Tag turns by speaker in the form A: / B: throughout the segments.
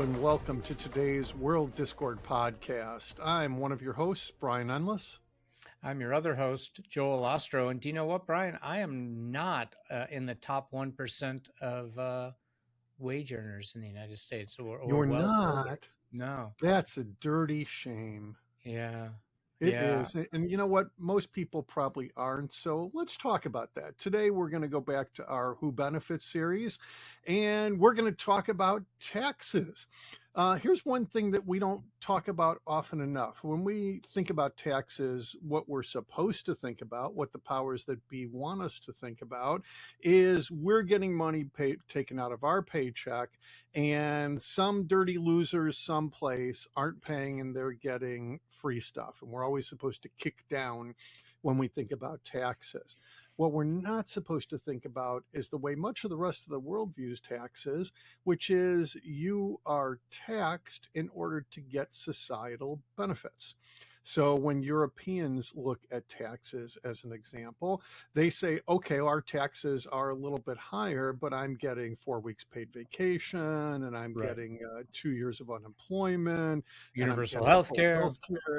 A: and welcome to today's World Discord podcast. I'm one of your hosts, Brian Endless.
B: I'm your other host, Joel Ostrow. And do you know what, Brian? I am not in the top 1% of wage earners in the United States.
A: You're not?
B: No.
A: That's a dirty shame.
B: Yeah.
A: It is. And you know what? Most people probably aren't. So let's talk about that. Today, we're going to go back to our Who Benefits series, and we're going to talk about taxes. Here's one thing that we don't talk about often enough. When we think about taxes, what we're supposed to think about, what the powers that be want us to think about, is we're getting money taken out of our paycheck, and some dirty losers someplace aren't paying and they're getting free stuff. And we're always supposed to kick down when we think about taxes. What we're not supposed to think about is the way much of the rest of the world views taxes, which is you are taxed in order to get societal benefits. So when Europeans look at taxes as an example, they say, okay, our taxes are a little bit higher, but I'm getting 4 weeks paid vacation, and I'm getting 2 years of unemployment,
B: universal health care,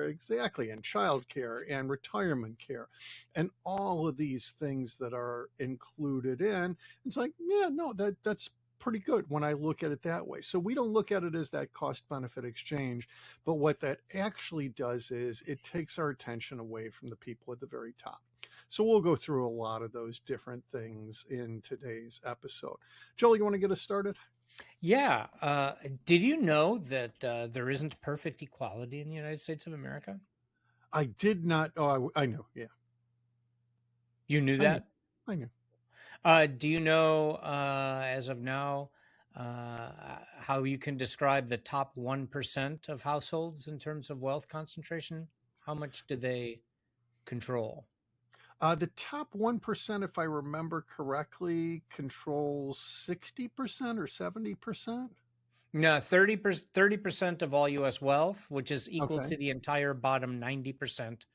A: exactly, and childcare and retirement care, and all of these things that are included in. It's like, yeah, no, that's pretty good when I look at it that way. So we don't look at it as that cost benefit exchange, but what that actually does is it takes our attention away from the people at the very top. So we'll go through a lot of those different things in today's episode. Joel, you want to get us started?
B: Yeah. Did you know that there isn't perfect equality in the United States of America?
A: I did not. Oh, I knew. Yeah.
B: You knew that?
A: I knew.
B: Do you know, as of now, how you can describe the top 1% of households in terms of wealth concentration? How much do they control?
A: The top 1%, if I remember correctly, controls 60% or 70%?
B: No, 30% of all U.S. wealth, which is equal to the entire bottom 90%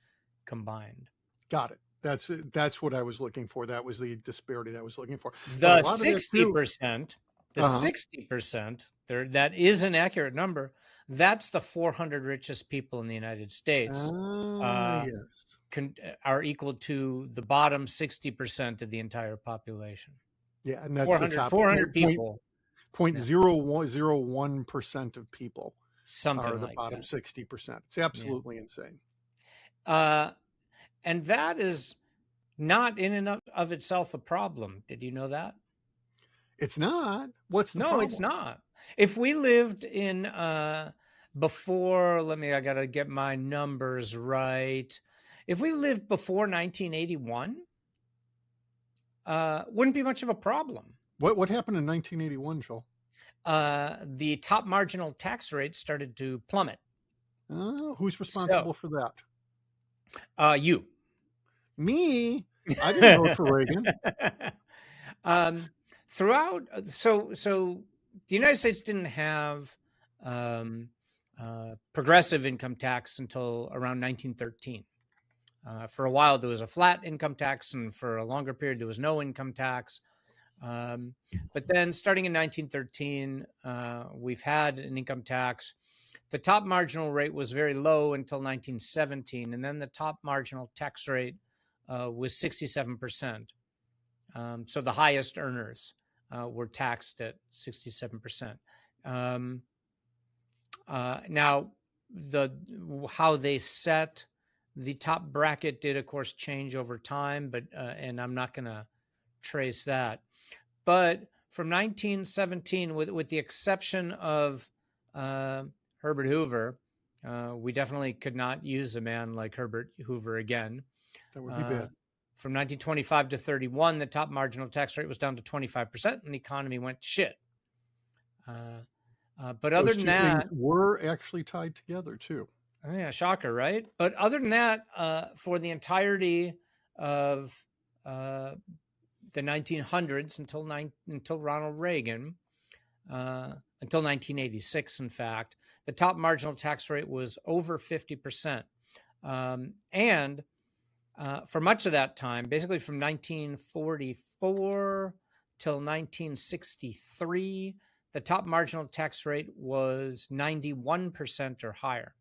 B: combined.
A: Got it. That's what I was looking for. That was the disparity that I was looking for.
B: The 60%, 60%, that is an accurate number. That's the 400 richest people in the United States.
A: Yes.
B: Are equal to the bottom 60% of the entire population.
A: Yeah, and that's the top
B: 400 people.
A: 0.01% of people
B: Something
A: are the
B: like
A: bottom
B: that.
A: 60%. It's absolutely insane.
B: And that is not in and of itself a problem. Did you know that?
A: It's not. What's the problem?
B: No, it's not. If we lived in before, I got to get my numbers right. If we lived before 1981, wouldn't be much of a problem.
A: What happened in 1981, Joel?
B: The top marginal tax rate started to plummet.
A: Who's responsible for that?
B: You.
A: Me? I didn't vote for Reagan.
B: So the United States didn't have progressive income tax until around 1913. For a while, there was a flat income tax, and for a longer period, there was no income tax. But then starting in 1913, we've had an income tax. The top marginal rate was very low until 1917, and then the top marginal tax rate was 67%. So the highest earners were taxed at 67%. Now, how they set the top bracket did, of course, change over time, but and I'm not going to trace that. But from 1917, with the exception of Herbert Hoover, we definitely could not use a man like Herbert Hoover again.
A: That would be bad.
B: From 1925 to 31, the top marginal tax rate was down to 25%, and the economy went to shit. But other than that,
A: we're actually tied together too.
B: Oh, yeah, shocker, right? But other than that, for the entirety of the 1900s until Ronald Reagan, until 1986, in fact, the top marginal tax rate was over 50%. And for much of that time, basically from 1944 till 1963, the top marginal tax rate was 91% or higher.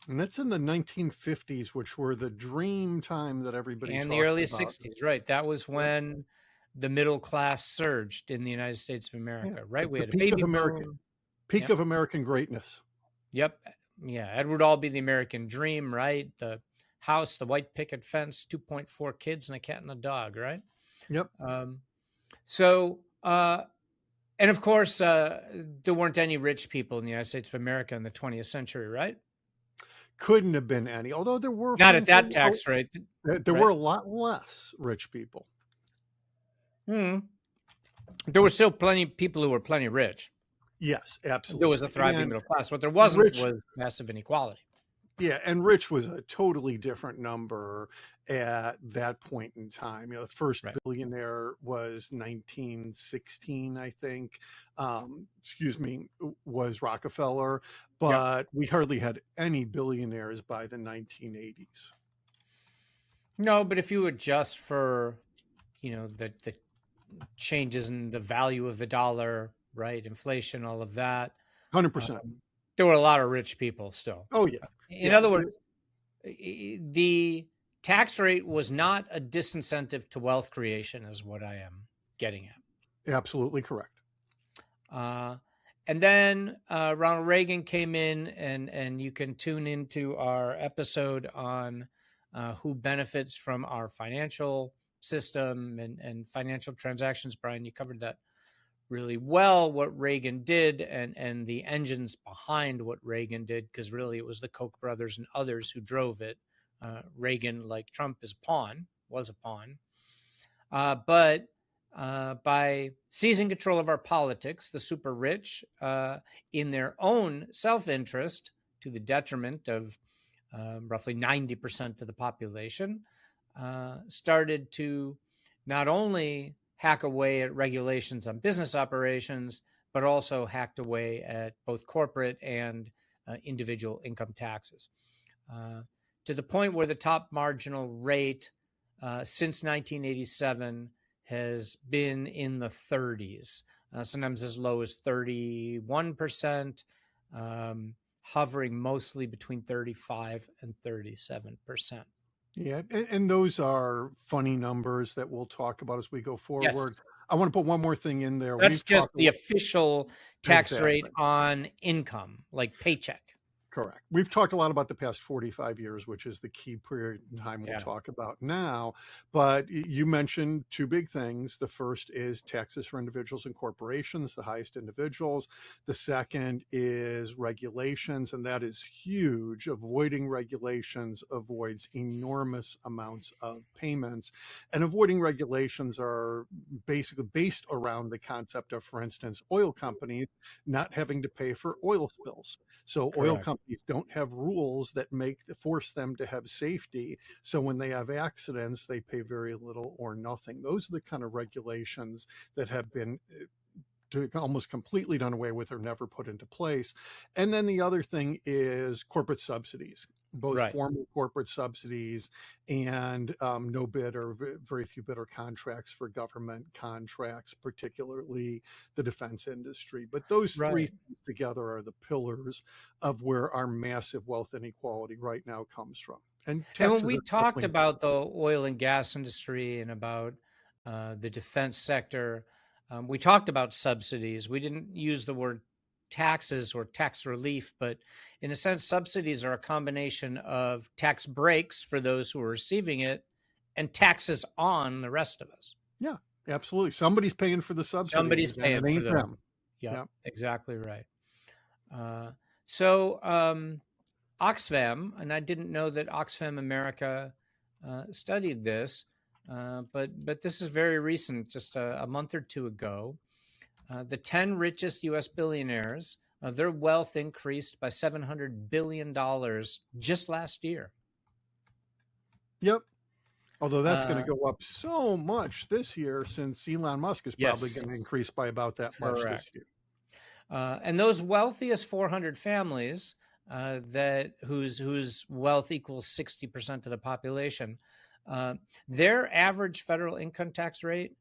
A: And that's in the 1950s, which were the dream time that everybody
B: And the
A: talks
B: early
A: about.
B: 60s, right? That was
A: Yep.
B: when the middle class surged in the United States of
A: Yeah.
B: America, right? We
A: The
B: had a baby
A: peak
B: boom.
A: of American greatness.
B: Yep. Yeah. Edward Albee, the American dream, right? The house, the white picket fence, 2.4 kids, and a cat and a dog, right?
A: Yep.
B: Um, so, and of course, there weren't any rich people in the United States of America in the 20th century, right?
A: Couldn't have been any, although there were,
B: Not at that
A: frankly,
B: tax rate,
A: there were
B: right?
A: a lot less rich people.
B: Hmm. There were still plenty of people who were plenty rich.
A: Yes,
B: There was a
A: absolutely.
B: thriving
A: And
B: middle class. What there wasn't
A: rich,
B: was massive inequality.
A: yeah, and rich was a totally different number at that point in time. The first
B: Right.
A: billionaire was 1916, I think. Excuse me, was Rockefeller,
B: Yep.
A: but we hardly had any billionaires by the 1980s.
B: No, but if you adjust for, the changes in the value of the dollar, right, inflation, all of that,
A: 100%.
B: there were a lot of rich people still.
A: Oh yeah.
B: In
A: Yeah.
B: other words, the tax rate was not a disincentive to wealth creation, is what I am getting at.
A: Absolutely correct.
B: And then Ronald Reagan came in, and you can tune into our episode on who benefits from our financial system and financial transactions. Brian, you covered that really well, what Reagan did and the engines behind what Reagan did, because really it was the Koch brothers and others who drove it. Reagan, like Trump, was a pawn. But by seizing control of our politics, the super rich, in their own self-interest, to the detriment of roughly 90% of the population, started to not only hack away at regulations on business operations, but also hacked away at both corporate and individual income taxes, to the point where the top marginal rate since 1987 has been in the 30s, sometimes as low as 31%, hovering mostly between 35 and 37%.
A: Yeah, and those are funny numbers that we'll talk about as we go
B: Yes.
A: forward. I want to put one more thing in there.
B: That's just the
A: about,
B: official tax rate
A: exactly.
B: on income, like paycheck.
A: Correct. We've talked a lot about the past 45 years, which is the key period in time we'll
B: Yeah.
A: talk about now. But you mentioned two big things. The first is taxes for individuals and corporations, the highest individuals. The second is regulations, and that is huge. Avoiding regulations avoids enormous amounts of payments. And avoiding regulations are basically based around the concept of, for instance, oil companies not having to pay for oil spills. So oil
B: Correct.
A: companies don't have rules that force them to have safety. So when they have accidents, they pay very little or nothing. Those are the kind of regulations that have been almost completely done away with or never put into place. And then the other thing is corporate subsidies, both
B: Right.
A: formal corporate subsidies and no bid or very few bidder contracts for government contracts, particularly the defense industry. But those three
B: Right.
A: things together are the pillars of where our massive wealth inequality right now comes from. And
B: And when
A: taxes
B: we
A: are
B: talked
A: definitely
B: about the oil and gas industry and about the defense sector, we talked about subsidies. We didn't use the word taxes or tax relief, but in a sense, subsidies are a combination of tax breaks for those who are receiving it and taxes on the rest of us.
A: Yeah, absolutely. Somebody's paying for the
B: Somebody's
A: subsidies, and
B: paying
A: it
B: for
A: ain't
B: those.
A: them.
B: Yep,
A: Yeah.
B: exactly right. So Oxfam, and I didn't know that Oxfam America studied this, but this is very recent, just a month or two ago. The 10 richest U.S. billionaires, their wealth increased by $700 billion just last year.
A: Yep. Although that's going to go up so much this year, since Elon Musk is probably
B: Yes.
A: going to increase by about that much this year.
B: And those wealthiest 400 families, whose wealth equals 60% of the population, their average federal income tax rate,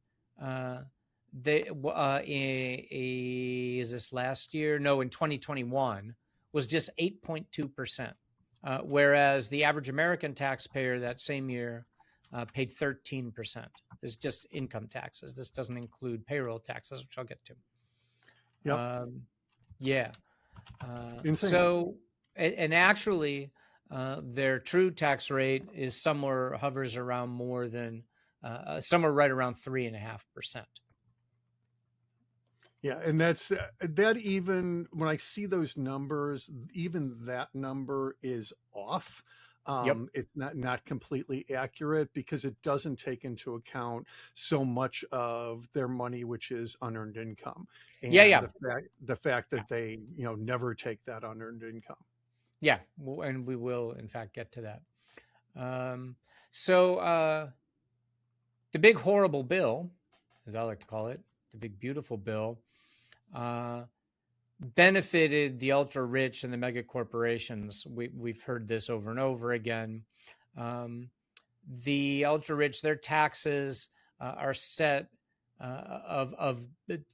B: is this last year? No, in 2021 was just 8.2%, whereas the average American taxpayer that same year paid 13%. It's just income taxes. This doesn't include payroll taxes, which I'll get to.
A: Yep.
B: Yeah.
A: Insane.
B: And actually, their true tax rate is hovers around more than somewhere right around 3.5%.
A: Yeah, and that's that. Even when I see those numbers, even that number is off.
B: Yep.
A: It's not completely accurate because it doesn't take into account so much of their money, which is unearned income,
B: Yeah.
A: and
B: Yeah.
A: the fact that they never take that unearned income.
B: Yeah. And we will, in fact, get to that. So the big horrible bill, as I like to call it, the big beautiful bill, benefited the ultra rich and the mega corporations. We've heard this over and over again. The ultra rich, their taxes are set of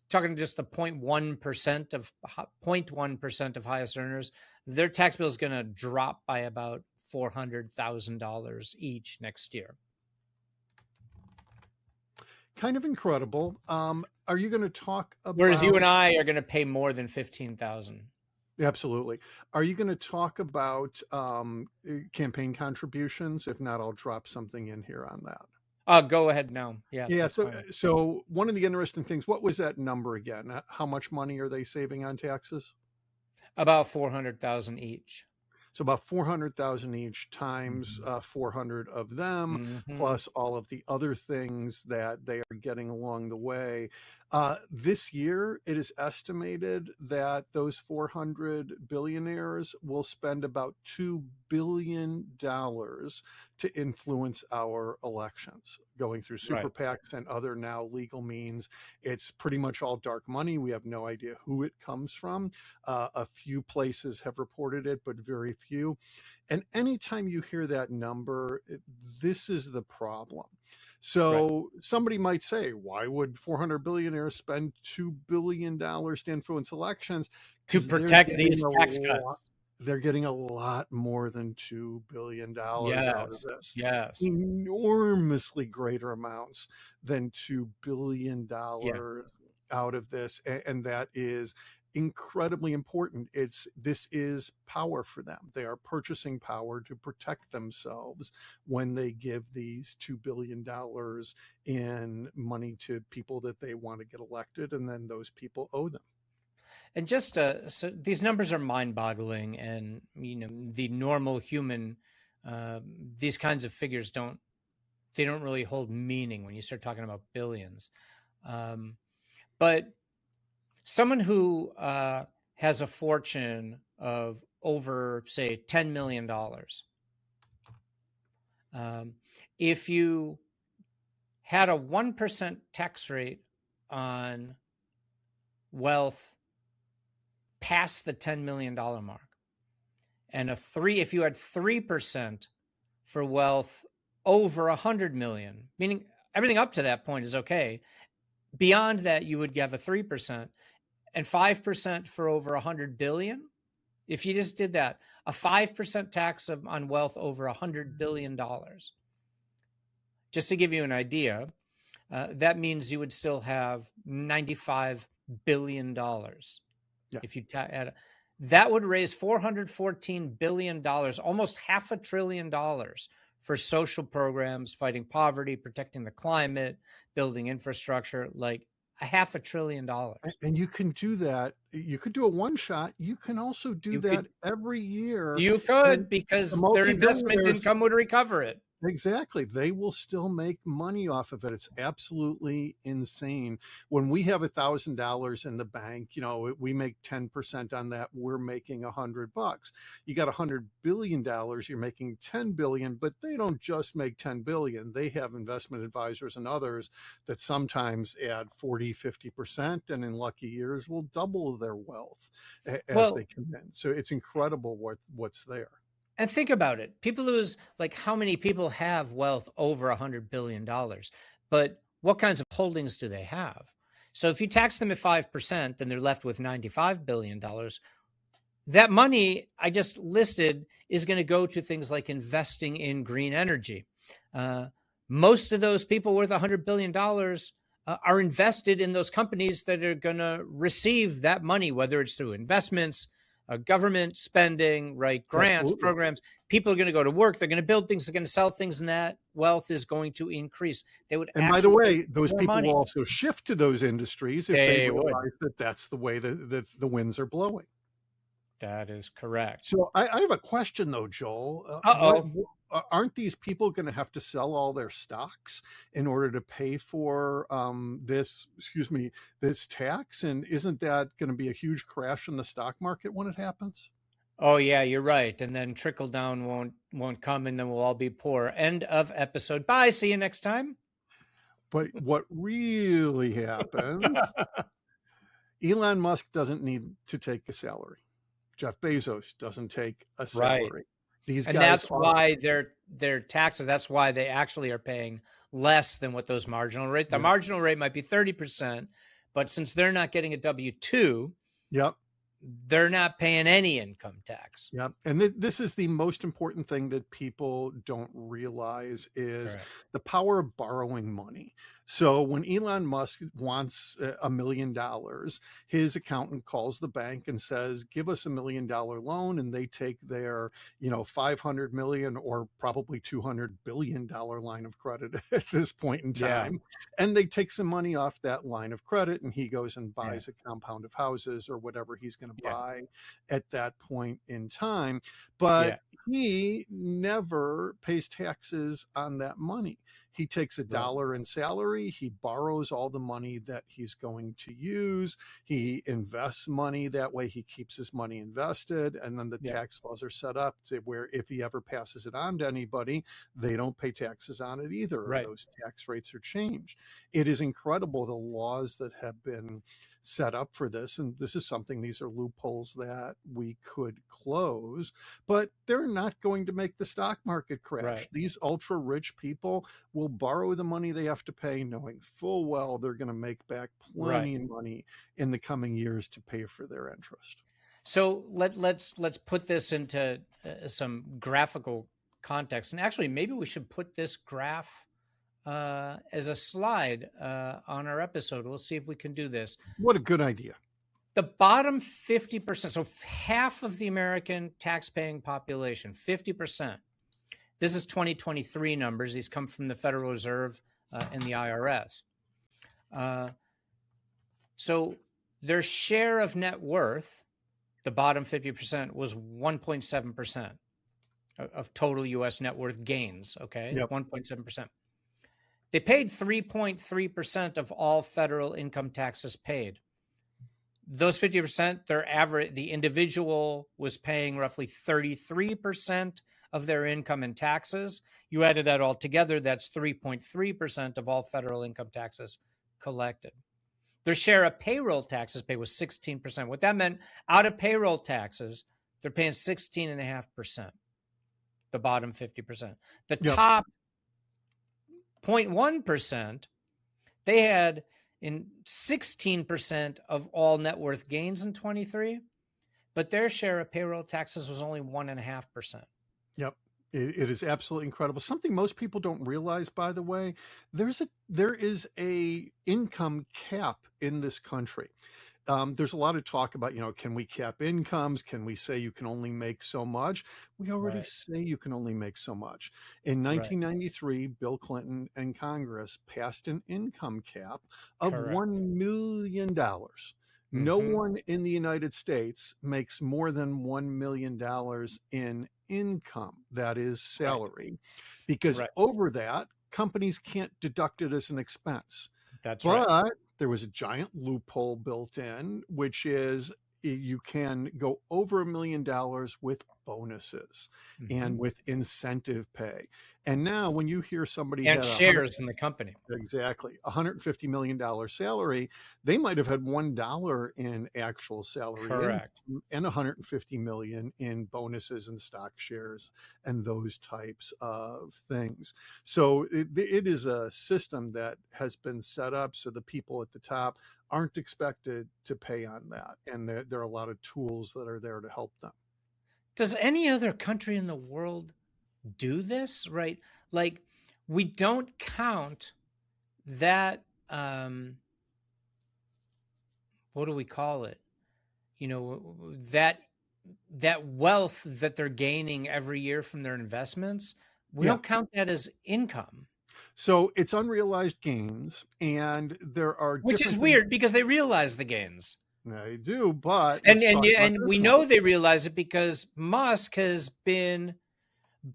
B: talking just the 0.1% of highest earners. Their tax bill is going to drop by about $400,000 each next year.
A: Kind of incredible. Are you going to talk about?
B: Whereas you and I are going to pay more than $15,000.
A: Absolutely. Are you going to talk about campaign contributions? If not, I'll drop something in here on that.
B: Go ahead now. Yeah.
A: Yeah.
B: That's fine.
A: So one of the interesting things, what was that number again? How much money are they saving on taxes?
B: About 400,000 each.
A: So about 400,000 each times 400 of them, plus all of the other things that they are getting along the way. This year, it is estimated that those 400 billionaires will spend about $2 billion to influence our elections, going through super PACs and other now legal means. It's pretty much all dark money. We have no idea who it comes from. A few places have reported it, but very few. And anytime you hear that number, this is the problem. So somebody might say, why would 400 billionaires spend $2 billion to influence elections?
B: To protect these tax cuts.
A: They're getting a lot more than $2 billion out of this.
B: Yes.
A: Enormously greater amounts than $2 billion out of this. And that is incredibly important. This is power for them. They are purchasing power to protect themselves when they give these $2 billion in money to people that they want to get elected, and then those people owe them.
B: And just so these numbers are mind-boggling, and the normal human, these kinds of figures don't really hold meaning when you start talking about billions. But someone who has a fortune of over, say, $10 million, if you had a 1% tax rate on wealth past the $10 million mark, and if you had 3% for wealth over 100 million, meaning everything up to that point is okay. Beyond that, you would have a 3%, and 5% for over 100 billion. If you just did that, a 5% tax on wealth over $100 billion. Just to give you an idea, that means you would still have $95 billion. If you add that, would raise $414 billion, almost $500 billion for social programs, fighting poverty, protecting the climate, building infrastructure, like $500 billion.
A: And you can do that. You could do a one shot. You can also do that every year.
B: You could, because their investment income would recover it.
A: Exactly. They will still make money off of it. It's absolutely insane. When we have $1,000 in the bank, we make 10% on that. We're making $100. You got $100 billion, you're making 10 billion, but they don't just make 10 billion. They have investment advisors and others that sometimes add 40, 50%, and in lucky years will double their wealth as they come in. So it's incredible what's there.
B: And think about it. People lose, how many people have wealth over $100 billion? But what kinds of holdings do they have? So if you tax them at 5%, then they're left with $95 billion. That money I just listed is going to go to things like investing in green energy. Most of those people worth $100 billion are invested in those companies that are going to receive that money, whether it's through investments, government spending, right? Grants,
A: Absolutely.
B: programs. People are going to go to work. They're going to build things. They're going to sell things, and that wealth is going to increase. They would
A: And by the
B: actually make
A: way, those
B: more
A: people will
B: money.
A: also shift to those industries if they
B: They would.
A: realize that that's the way that the winds are blowing.
B: That is correct.
A: So I have a question though, Joel.
B: Uh-oh.
A: Aren't these people going to have to sell all their stocks in order to pay for this tax? And isn't that going to be a huge crash in the stock market when it happens?
B: Oh yeah, you're right. And then trickle down won't come, and then we'll all be poor. End of episode. Bye. See you next time.
A: But what really happens, Elon Musk doesn't need to take a salary. Jeff Bezos doesn't take a
B: Right.
A: salary. These
B: And
A: guys
B: that's
A: are,
B: why their taxes, that's why they actually are paying less than what those marginal rate. The
A: yeah,
B: marginal rate might be 30%, but since they're not getting a W-2,
A: yep.
B: they're not paying any income tax.
A: Yeah, and this is the most important thing that people don't realize is
B: Correct.
A: the power of borrowing money. So when Elon Musk wants $1 million, his accountant calls the bank and says, "Give us $1 million loan," and they take their 500 million or probably $200 billion line of credit at this point in
B: Yeah.
A: time, and they take some money off that line of credit, and he goes and
B: Yeah.
A: buys a compound of houses or whatever he's going to
B: Yeah.
A: buy at that point in time, but
B: Yeah.
A: he never pays taxes on that money. He takes a
B: Right.
A: dollar in salary, he borrows all the money that he's going to use, he invests money, that way he keeps his money invested, and then the
B: Yeah.
A: tax laws are set up to where if he ever passes it on to anybody, they don't pay taxes on it either, or
B: Right.
A: those tax rates are changed. It is incredible the laws that have been set up for this, and this is something, these are loopholes that we could close, but they're not going to make the stock market crash.
B: Right.
A: These ultra rich people will borrow the money they have to pay, knowing full well they're going to make back plenty of money in the coming years to pay for their interest.
B: So let's put this into some graphical context, and actually maybe we should put this graph as a slide on our episode. We'll see if we can do this.
A: What a good idea.
B: The bottom 50%, so half of the American tax-paying population, 50%. This is 2023 numbers. These come from the Federal Reserve and the IRS. So their share of net worth, the bottom 50%, was 1.7% of total U.S. net worth gains, okay?
A: Yep.
B: 1.7%. They paid 3.3% of all federal income taxes paid. Those 50%, their average, the individual was paying roughly 33% of their income in taxes. You added that all together, that's 3.3% of all federal income taxes collected. Their share of payroll taxes paid was 16%. What that meant, out of payroll taxes, they're paying 16.5%, the bottom 50%. The top 0.1%, they had in 16% of all net worth gains in 23, but their share of payroll taxes was only 1.5%.
A: Yep. It is absolutely incredible. Something most people don't realize, by the way, there is a income cap in this country. There's a lot of talk about, can we cap incomes? Can we say you can only make so much? We already say you can only make so much. In 1993, Bill Clinton and Congress passed an income cap of $1 million. No one in the United States makes more than $1 million in income, that is salary, because over that, companies can't deduct it as an expense.
B: That's
A: but there was a giant loophole built in, which is you can go over $1 million with bonuses
B: Mhm.
A: and with incentive pay. And now when you hear somebody
B: And
A: had a hundred
B: shares in the company.
A: exactly $150 million salary, they might have had $1 in actual salary
B: Correct.
A: and 150 million in bonuses and stock shares and those types of things. So it is a system that has been set up so the people at the top aren't expected to pay on that, and there are a lot of tools that are there to help them.
B: Does any other country in the world do this? Right? Like, we don't count that, what do we call it? You know, that wealth that they're gaining every year from their investments, we
A: Yeah.
B: don't count that as income,
A: So it's unrealized gains, and there are
B: which is
A: different things
B: weird because they realize the gains.
A: they do. But
B: And
A: let's
B: and
A: talk about
B: and
A: this
B: we
A: one.
B: know they realize it because Musk has been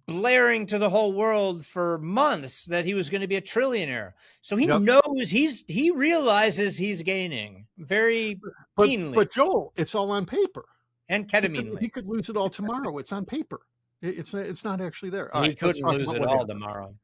B: blaring to the whole world for months that he was going to be a trillionaire. So he
A: Yep.
B: knows he realizes he's gaining very keenly
A: But Joel, it's all on paper.
B: and
A: He
B: ketamine.
A: could lose it all tomorrow. It's on paper. It's not actually there. All
B: He
A: right, let's
B: couldn't
A: talk
B: lose
A: about
B: it
A: what
B: all
A: happened.
B: tomorrow.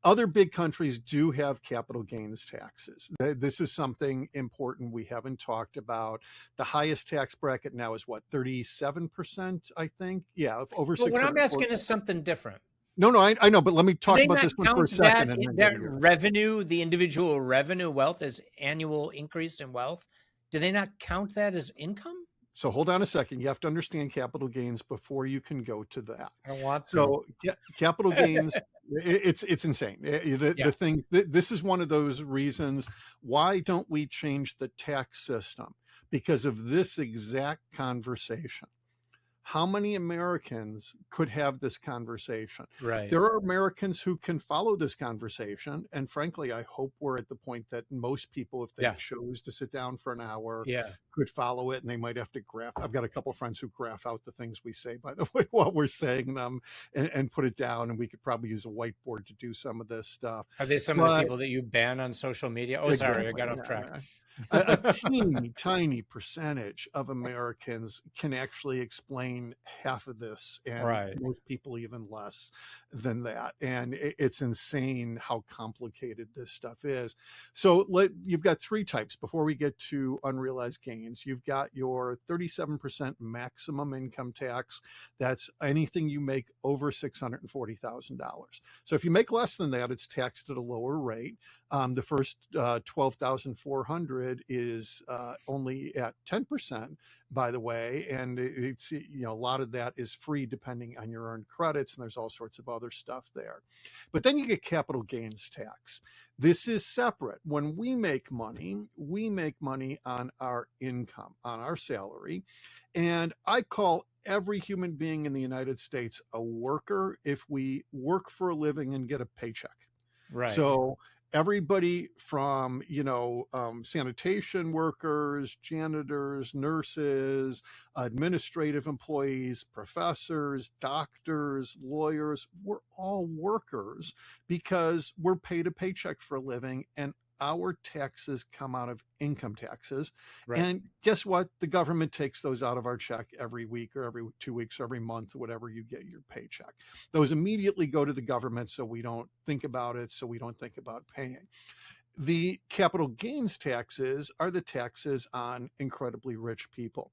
A: Other big countries do have capital gains taxes. This is something important we haven't talked about. The highest tax bracket now is what, 37%, I think? Yeah, over
B: But what I'm
A: 640.
B: asking is something different.
A: No, no, I know, but let me
B: Do
A: talk
B: they
A: about
B: not
A: this one for a
B: count
A: second and then go
B: that
A: to yours.
B: revenue, the individual revenue wealth, as annual increase in wealth? Do they not count that as income?
A: So hold on a second. You have to understand capital gains before you can go to that.
B: I don't want to.
A: So capital gains, it's insane.
B: Yeah.
A: The thing, this is one of those reasons why don't we change the tax system? Because of this exact conversation. How many Americans could have this conversation?
B: Right.
A: There are Americans who can follow this conversation. And frankly, I hope we're at the point that most people, if they
B: Yeah.
A: chose to sit down for an hour,
B: Yeah.
A: could follow it, and they might have to graph. I've got a couple of friends who graph out the things we say, by the way, while we're saying them and put it down. And we could probably use a whiteboard to do some of this stuff.
B: Are they some of the
A: But
B: people that you ban on social media? Oh, sorry, I
A: exactly.
B: got off track.
A: Yeah. A teeny tiny percentage of Americans can actually explain half of this, and
B: Right.
A: most people even less than that. And it's insane how complicated this stuff is. So you've got three types before we get to unrealized gains. You've got your 37% maximum income tax. That's anything you make over $640,000. So if you make less than that, it's taxed at a lower rate. The first 12,400 is only at 10%, by the way, and it's a lot of that is free depending on your earned credits, and there's all sorts of other stuff there. But then you get capital gains tax. This is separate. When we make money on our income, on our salary, and I call every human being in the United States a worker if we work for a living and get a paycheck.
B: Right.
A: So everybody from sanitation workers, janitors, nurses, administrative employees, professors, doctors, lawyers, we're all workers because we're paid a paycheck for a living, and our taxes come out of income taxes.
B: Right.
A: And guess what? The government takes those out of our check every week or every 2 weeks or every month, whatever you get your paycheck. Those immediately go to the government, so we don't think about it, so we don't think about paying. The capital gains taxes are the taxes on incredibly rich people.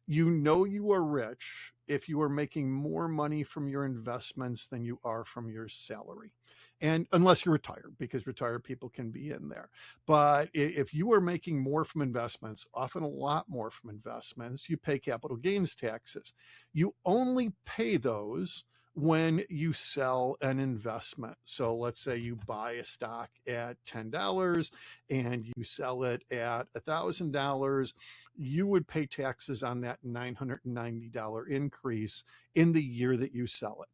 A: You are rich if you are making more money from your investments than you are from your salary. And unless you're retired, because retired people can be in there. But if you are making more from investments, often a lot more from investments, you pay capital gains taxes. You only pay those when you sell an investment. So let's say you buy a stock at $10 and you sell it at $1,000, you would pay taxes on that $990 increase in the year that you sell it.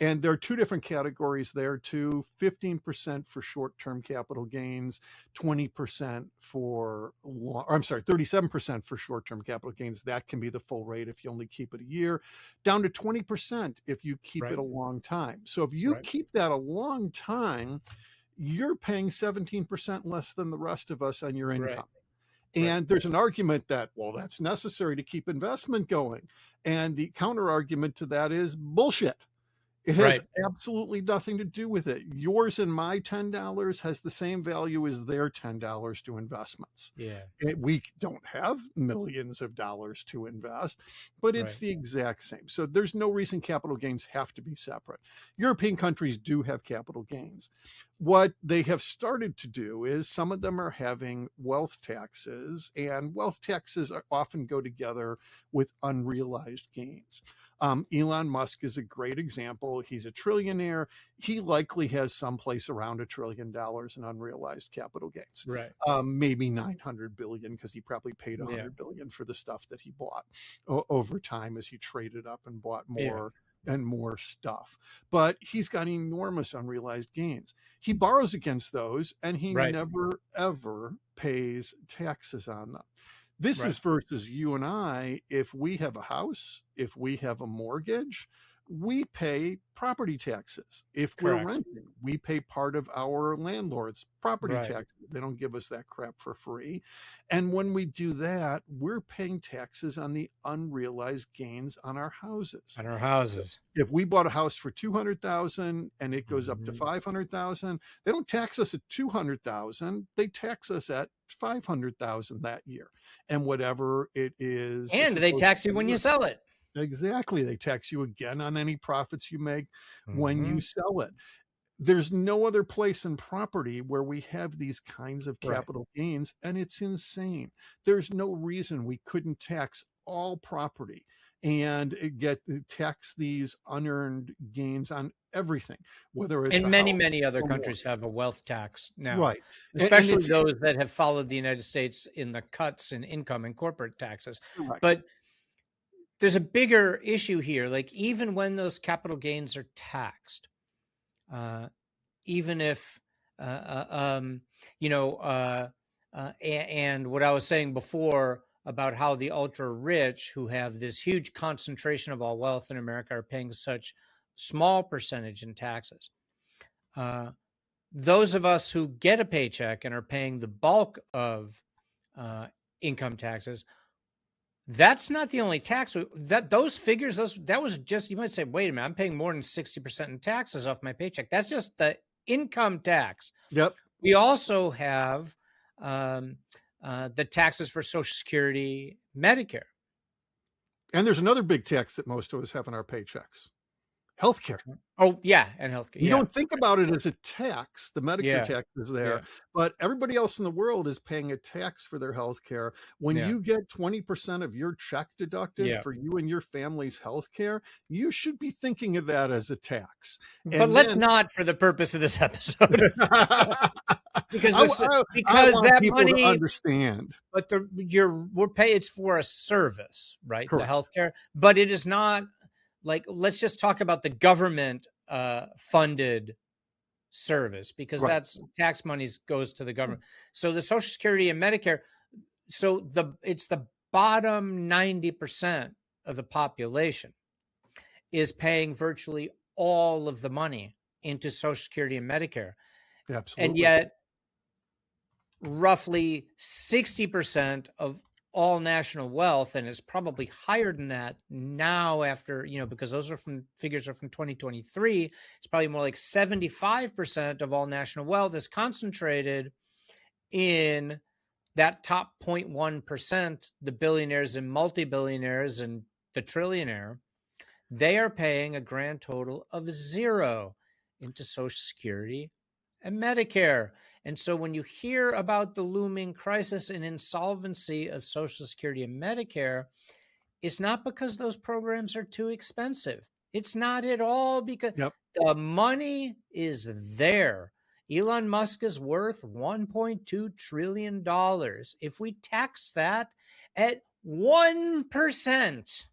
A: And there are two different categories there too: 15% for short-term capital gains, 20% for, 37% for short-term capital gains. That can be the full rate if you only keep it a year, down to 20% if you keep it a long time. So if you keep that a long time, you're paying 17% less than the rest of us on your income.
B: Right.
A: And there's an argument that, well, that's necessary to keep investment going. And the counter argument to that is bullshit. It has
B: Right.
A: absolutely nothing to do with it. Yours and my $10 has the same value as their $10 to investments.
B: Yeah.
A: We don't have millions of dollars to invest, but it's
B: Right.
A: the exact same. So there's no reason capital gains have to be separate. European countries do have capital gains. What they have started to do is some of them are having wealth taxes, and wealth taxes often go together with unrealized gains. Elon Musk is a great example. He's a trillionaire. He likely has someplace around $1 trillion in unrealized capital gains.
B: Right.
A: Maybe 900 billion, because he probably paid 100 billion for the stuff that he bought over time as he traded up and bought more and more stuff. But he's got enormous unrealized gains. He borrows against those, and he
B: Right.
A: never, ever pays taxes on them. This
B: Right.
A: is versus you and I. If we have a house, if we have a mortgage, we pay property taxes. If we're
B: Correct.
A: renting, we pay part of our landlord's property
B: Right.
A: taxes. They don't give us that crap for free. And when we do that, we're paying taxes on the unrealized gains on our houses.
B: On our houses.
A: If we bought a house for 200,000 and it goes up to
B: Mhm.
A: 500,000, they don't tax us at 200,000. They tax us at 500,000 that year, and whatever it is.
B: And they tax you when you sell it.
A: Exactly. They tax you again on any profits you make when you
B: Mhm.
A: sell it. There's no other place in property where we have these kinds of
B: Right.
A: capital gains, and it's insane. There's no reason we couldn't tax all property and tax these unearned gains on everything, whether it's
B: And
A: a
B: many,
A: house
B: many other
A: or
B: countries
A: more.
B: have a wealth tax now,
A: Right. And
B: especially
A: it's
B: those that have followed the United States in the cuts in income and corporate taxes.
A: correct.
B: But there's a bigger issue here. Like, even when those capital gains are taxed, even if, you know, and what I was saying before about how the ultra rich who have this huge concentration of all wealth in America are paying such small percentage in taxes. Those of us who get a paycheck and are paying the bulk of income taxes, that's not the only tax. Those figures, that was just, you might say, wait a minute, I'm paying more than 60% in taxes off my paycheck. That's just the income tax.
A: Yep.
B: We also have the taxes for Social Security, Medicare.
A: And there's another big tax that most of us have in our paychecks: healthcare.
B: Oh, yeah, and healthcare.
A: We
B: Yeah,
A: don't think about it as a tax. The Medicare
B: yeah,
A: tax is there,
B: yeah,
A: but everybody else in the world is paying a tax for their health care. When
B: yeah,
A: you get 20% of your check deducted
B: yeah.
A: for you and your family's health care, you should be thinking of that as a tax.
B: But
A: And
B: let's
A: then
B: not, for the purpose of this episode, because
A: I
B: because
A: want
B: that
A: people to
B: money,
A: understand.
B: but it's for a service, right? The
A: Correct.
B: healthcare, but it is not like, let's just talk about the government funded service, because
A: Right.
B: that's tax monies goes to the government. So the Social Security and Medicare, so it's the bottom 90% of the population is paying virtually all of the money into Social Security and Medicare. And
A: Absolutely.
B: yet roughly 60% of all national wealth, and it's probably higher than that now after, because those figures are from 2023, it's probably more like 75% of all national wealth is concentrated in that top 0.1%, the billionaires and multi-billionaires and the trillionaire. They are paying a grand total of zero into Social Security and Medicare. And so when you hear about the looming crisis and insolvency of Social Security and Medicare, it's not because those programs are too expensive. It's not at all, because the money is there. Elon Musk is worth $1.2 trillion. If we tax that at 1%,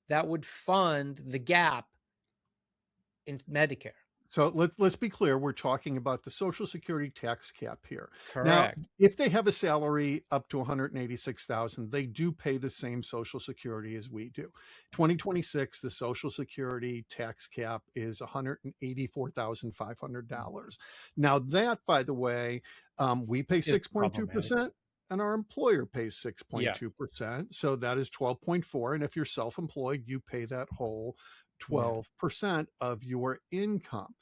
B: that would fund the gap in Medicare.
A: So let's be clear. We're talking about the Social Security tax cap here.
B: Correct.
A: Now, if they have a salary up to 186,000, they do pay the same Social Security as we do. 2026, the Social Security tax cap is $184,500. Now that, by the way, we pay 6.2%. and our employer pays
B: Yeah.
A: 6.2%. So that is 12.4. And if you're self-employed, you pay that whole
B: Yeah.
A: 12% of your income.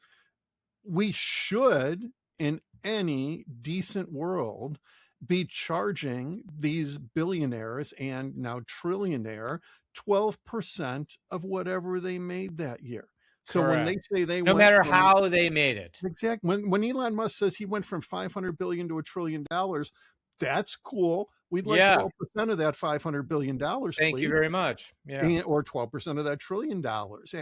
A: We should, in any decent world, be charging these billionaires and now trillionaire 12% of whatever they made that year. So when they
B: Correct.
A: say they
B: No
A: went
B: matter
A: from
B: how they made it.
A: exact when Elon Musk says he went from 500 billion to $1 trillion, that's cool. We'd like
B: Yeah.
A: 12% of that $500 billion,
B: Thank you
A: please.
B: very much. Yeah.
A: And, or 12% of that $1 trillion.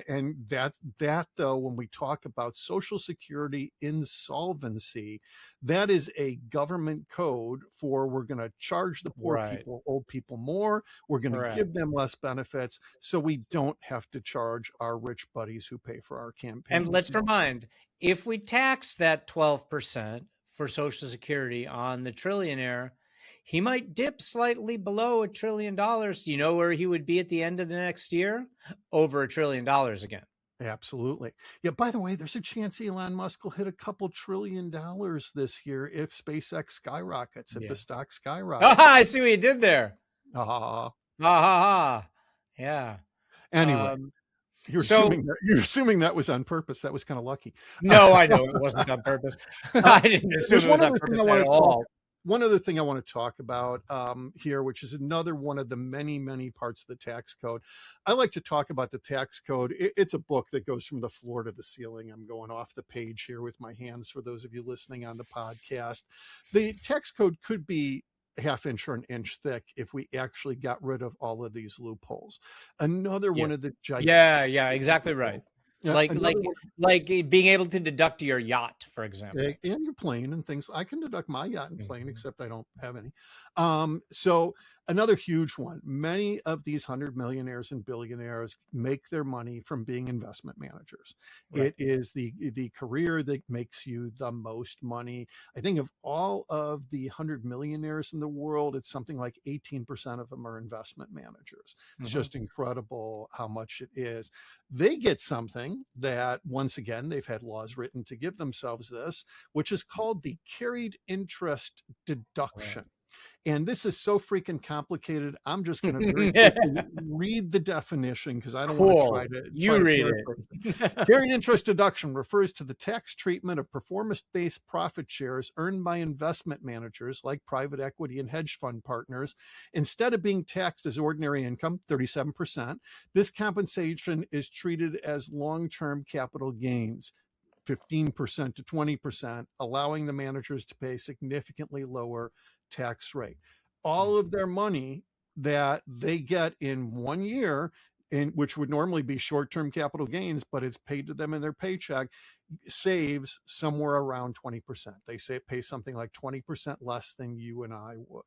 A: And that though, when we talk about Social Security insolvency, that is a government code for we're going to charge the poor
B: Right.
A: people, old people more. We're going to
B: Correct.
A: give them less benefits so we don't have to charge our rich buddies who pay for our
B: And
A: campaigns
B: let's
A: more.
B: remind, if we tax that 12% for Social Security on the trillionaire, he might dip slightly below $1 trillion. Do you know where he would be at the end of the next year? Over $1 trillion again.
A: Absolutely. Yeah, by the way, there's a chance Elon Musk will hit a couple $1 trillion this year if SpaceX skyrockets, if
B: Yeah.
A: the stock
B: Ah,
A: skyrockets.
B: I see what you did there.
A: Ah,
B: Ha ha ha. Yeah.
A: anyway,
B: Um,
A: you're
B: so
A: assuming that was on purpose. That was kind of lucky.
B: no, I know it wasn't on purpose. I didn't assume
A: There's
B: it was
A: one
B: on
A: other thing
B: purpose
A: I
B: at
A: want to talk.
B: all.
A: One other thing I want to talk about here, which is another one of the many, many parts of the tax code. I like to talk about the tax code. It's a book that goes from the floor to the ceiling. I'm going off the page here with my hands for those of you listening on the podcast. The tax code could be half-inch or an inch thick if we actually got rid of all of these loopholes. Another
B: Yeah.
A: one of the
B: Yeah, exactly right. Like
A: another
B: like
A: one.
B: like being able to deduct your yacht, for example.
A: And your plane and things. I can deduct my yacht and plane,
B: Mhm.
A: except I don't have any. So another huge one. Many of these 100 millionaires and billionaires make their money from being investment managers.
B: Right.
A: It is the career that makes you the most money. I think of all of the 100 millionaires in the world, it's something like 18% of them are investment managers. It's
B: Mhm.
A: just incredible how much it is. They get something that, once again, they've had laws written to give themselves this, which is called the carried interest
B: Right.
A: deduction. And this is so freaking complicated. I'm just going to very quickly read the definition because I don't want to try
B: Cool.
A: to
B: You read
A: paraphrase it.
B: it.
A: Carried interest deduction refers to the tax treatment of performance-based profit shares earned by investment managers like private equity and hedge fund partners. Instead of being taxed as ordinary income, 37%, this compensation is treated as long-term capital gains, 15% to 20%, allowing the managers to pay significantly lower tax rate. All of their money that they get in 1 year, in which would normally be short-term capital gains, but it's paid to them in their paycheck, saves somewhere around 20%. They say pay something like 20% less than you and I would.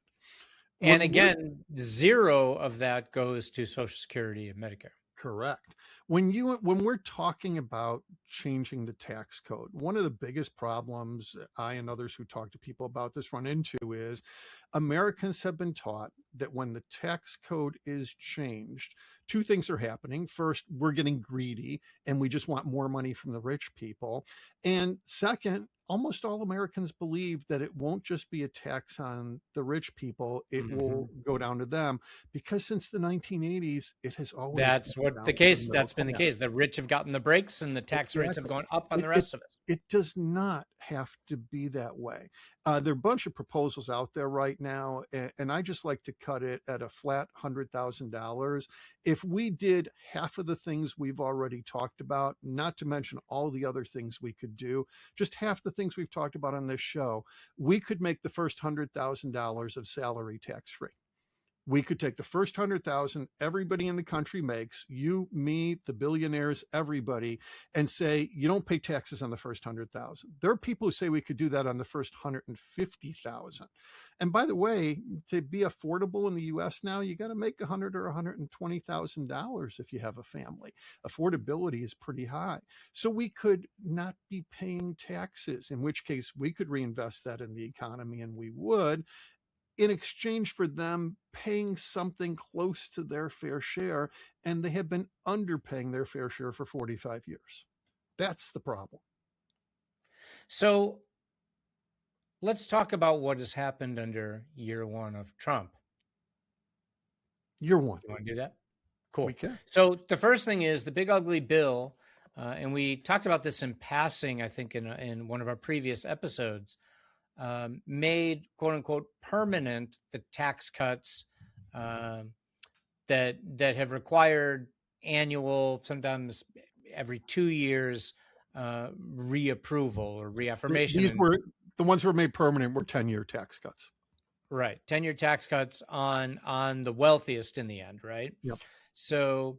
B: And
A: When we're
B: again, zero of that goes to Social Security and Medicare.
A: Correct. When we're talking about changing the tax code, one of the biggest problems I and others who talk to people about this run into is Americans have been taught that when the tax code is changed, two things are happening. First, we're getting greedy and we just want more money from the rich people. And second, almost all Americans believe that it won't just be a tax on the rich people, it will
B: Mhm.
A: go down to them, because since the 1980s, it has always
B: That's
A: gone
B: what the
A: down to the
B: case.
A: middle
B: That's been the
A: class.
B: case. The rich have gotten the breaks, and the tax rates have
A: Exactly.
B: gone up on
A: It
B: the
A: it
B: rest of us.
A: it does not have to be that way. There are a bunch of proposals out there right now, and I just like to cut it at a flat $100,000. If we did half of the things we've already talked about, not to mention all the other things we could do, just half the things we've talked about on this show, we could make the first $100,000 of salary tax free. We could take the first 100,000 everybody in the country makes, you, me, the billionaires, everybody, and say you don't pay taxes on the first 100,000. There are people who say we could do that on the first 150,000. And by the way, to be affordable in the US now, you got to make $100,000 or $120,000 if you have a family. Affordability is pretty high. So we could not be paying taxes, in which case we could reinvest that in the economy, and we would, in exchange for them paying something close to their fair share. And they have been underpaying their fair share for 45 years. That's the problem.
B: So Let's talk about what has happened under year one of Trump.
A: Year one.
B: You want to do that?
A: We
B: Cool.
A: can.
B: So the first thing is the big ugly bill, and we talked about this in passing, I think, in one of our previous episodes. Made quote unquote permanent the tax cuts that have required annual, sometimes every 2 years, reapproval or reaffirmation.
A: These were the ones that were made permanent were 10-year tax cuts.
B: Right, 10-year tax cuts on the wealthiest in the end, right?
A: Yep.
B: So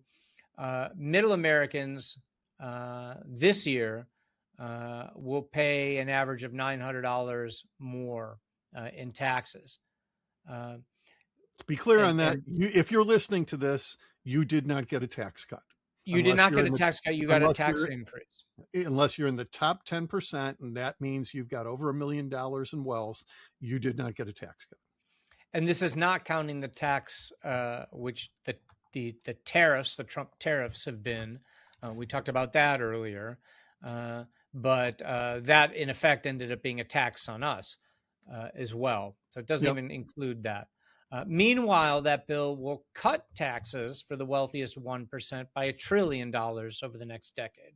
B: middle Americans this year will pay an average of $900 more in taxes.
A: To be clear on that, if you're listening to this, you did not get a tax cut.
B: You did not get a tax cut. You got a tax increase.
A: Unless you're in the top 10%, and that means you've got over $1 million in wealth, you did not get a tax cut.
B: And this is not counting the tax, which the tariffs, the Trump tariffs have been. We talked about that earlier. But that, in effect, ended up being a tax on us as well. So it doesn't even include that. Meanwhile, that bill will cut taxes for the wealthiest 1% by $1 trillion over the next decade.